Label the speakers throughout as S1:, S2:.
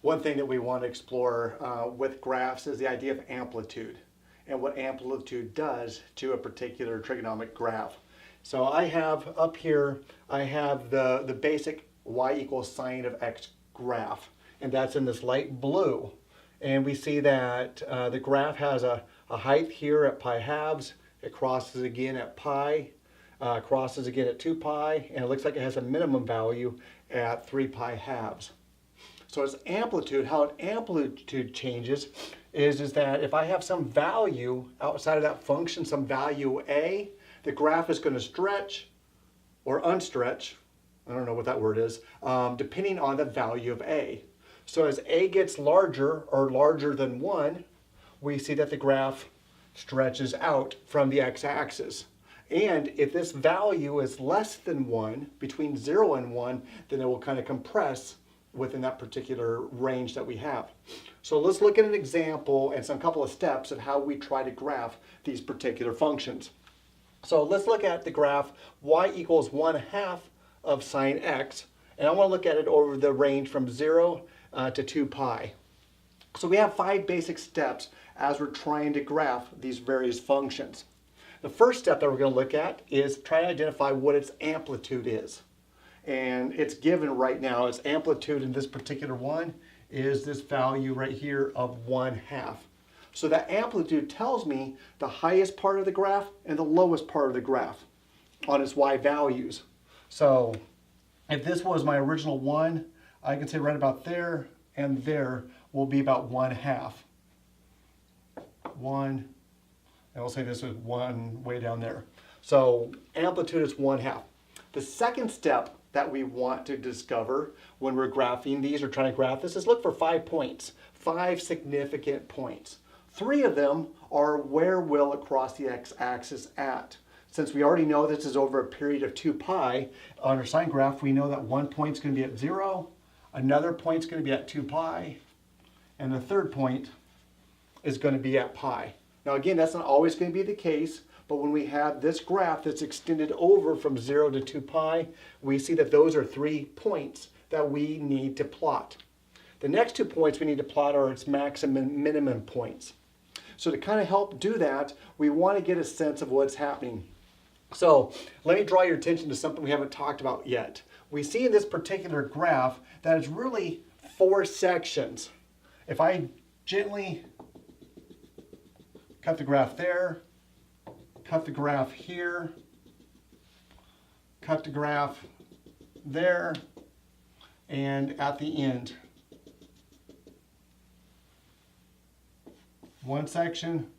S1: One thing that we want to explore with graphs is the idea of amplitude and what amplitude does to a particular trigonomic graph. So I have up here, I have the basic y equals sine of x graph, and that's in this light blue. And we see that the graph has a height here at pi halves, it crosses again at pi, crosses again at 2 pi, and it looks like it has a minimum value at 3 pi halves. So its amplitude, how an amplitude changes is that if I have some value outside of that function, some value a, the graph is going to stretch or unstretch, I don't know what that word is, depending on the value of a. So as a gets larger or larger than 1, we see that the graph stretches out from the x-axis. And if this value is less than 1, between 0 and 1, then it will kind of compress within that particular range that we have. So let's look at an example and some couple of steps of how we try to graph these particular functions. So let's look at the graph y equals 1/2 of sine x, and I want to look at it over the range from 0 to 2 pi. So we have 5 basic steps as we're trying to graph these various functions. The first step that we're going to look at is try to identify what its amplitude is. And it's given right now, its amplitude in this particular one is this value right here of 1/2. So that amplitude tells me the highest part of the graph and the lowest part of the graph on its y values. So if this was my original 1, I can say right about there and there will be about 1/2. 1, and we'll say this is 1 way down there. So amplitude is 1/2. The second step that we want to discover when we're graphing these or trying to graph this is look for 5 points, 5 significant points. 3 of them are where will it cross the x-axis at. Since we already know this is over a period of 2 pi, on our sine graph we know that one point's going to be at 0, another point's going to be at 2 pi, and the third point is going to be at pi. Now again, that's not always going to be the case, but when we have this graph that's extended over from 0 to 2 pi, we see that those are 3 points that we need to plot. The next 2 points we need to plot are its maximum and minimum points. So to kind of help do that, we want to get a sense of what's happening. So let me draw your attention to something we haven't talked about yet. We see in this particular graph that it's really 4 sections. If I gently cut the graph there, cut the graph here, cut the graph there, and at the end. 1 section,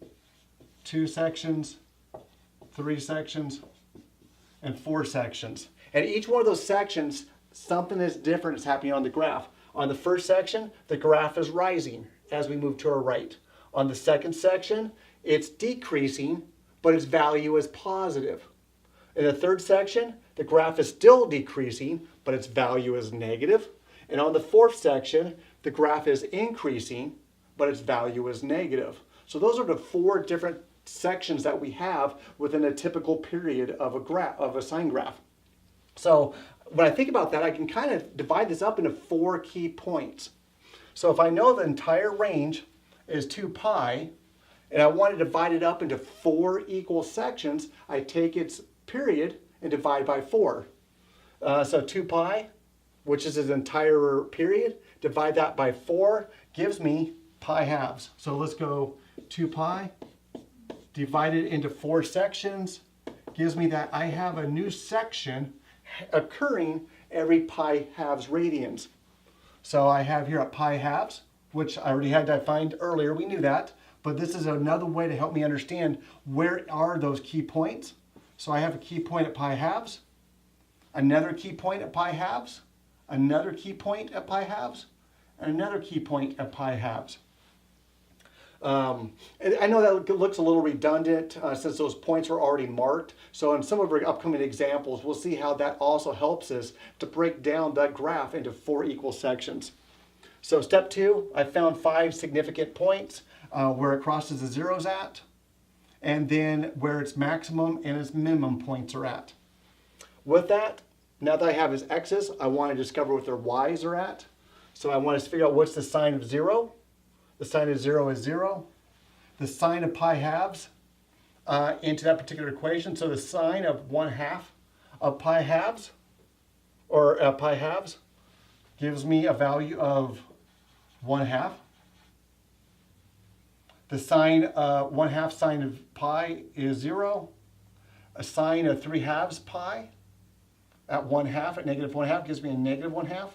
S1: 2 sections, 3 sections, and 4 sections. And each one of those sections, something is different is happening on the graph. On the first section, the graph is rising as we move to our right. On the second section, it's decreasing, but its value is positive. In the third section, the graph is still decreasing, but its value is negative. And on the fourth section, the graph is increasing, but its value is negative. So those are the 4 different sections that we have within a typical period of a sine graph. So when I think about that, I can kind of divide this up into 4 key points. So if I know the entire range is 2 pi, and I want to divide it up into 4 equal sections, I take its period and divide by 4. So 2 pi, which is its entire period, divide that by 4, gives me pi halves. So let's go 2 pi, divide it into 4 sections, gives me that I have a new section occurring every pi halves radians. So I have here at pi halves, which I already had defined earlier, we knew that, but this is another way to help me understand where are those key points. So I have a key point at pi halves, another key point at pi halves, another key point at pi halves, and another key point at pi halves. And I know that looks a little redundant since those points are already marked. So in some of our upcoming examples, we'll see how that also helps us to break down that graph into 4 equal sections. So step 2, I found 5 significant points where it crosses the zeros at, and then where its maximum and its minimum points are at. With that, now that I have its x's, I want to discover what their y's are at. So I want us to figure out what's the sine of 0. The sine of 0 is 0. The sine of pi halves into that particular equation. So the sine of 1/2 of pi halves, or pi halves, gives me a value of 1/2. The sine 1/2 sine of pi is 0. A sine of 3/2 pi at 1/2, at negative 1/2, gives me a negative 1/2,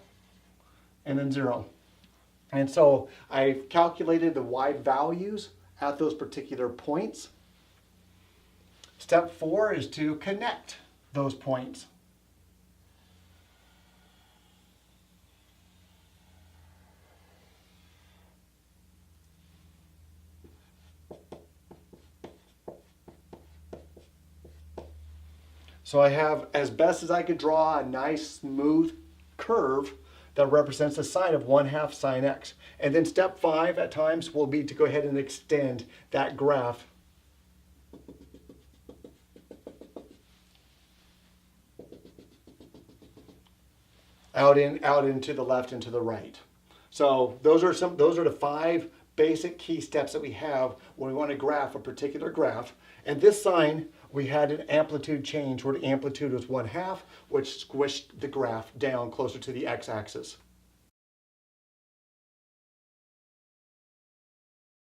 S1: and then 0. And so I've calculated the y values at those particular points. Step 4 is to connect those points. So I have, as best as I could draw, a nice smooth curve that represents the sine of 1/2 sine x. And then step 5 at times will be to go ahead and extend that graph out into the left and to the right. So those are the 5 basic key steps that we have when we want to graph a particular graph. And this sine, we had an amplitude change where the amplitude was 1/2, which squished the graph down closer to the x-axis.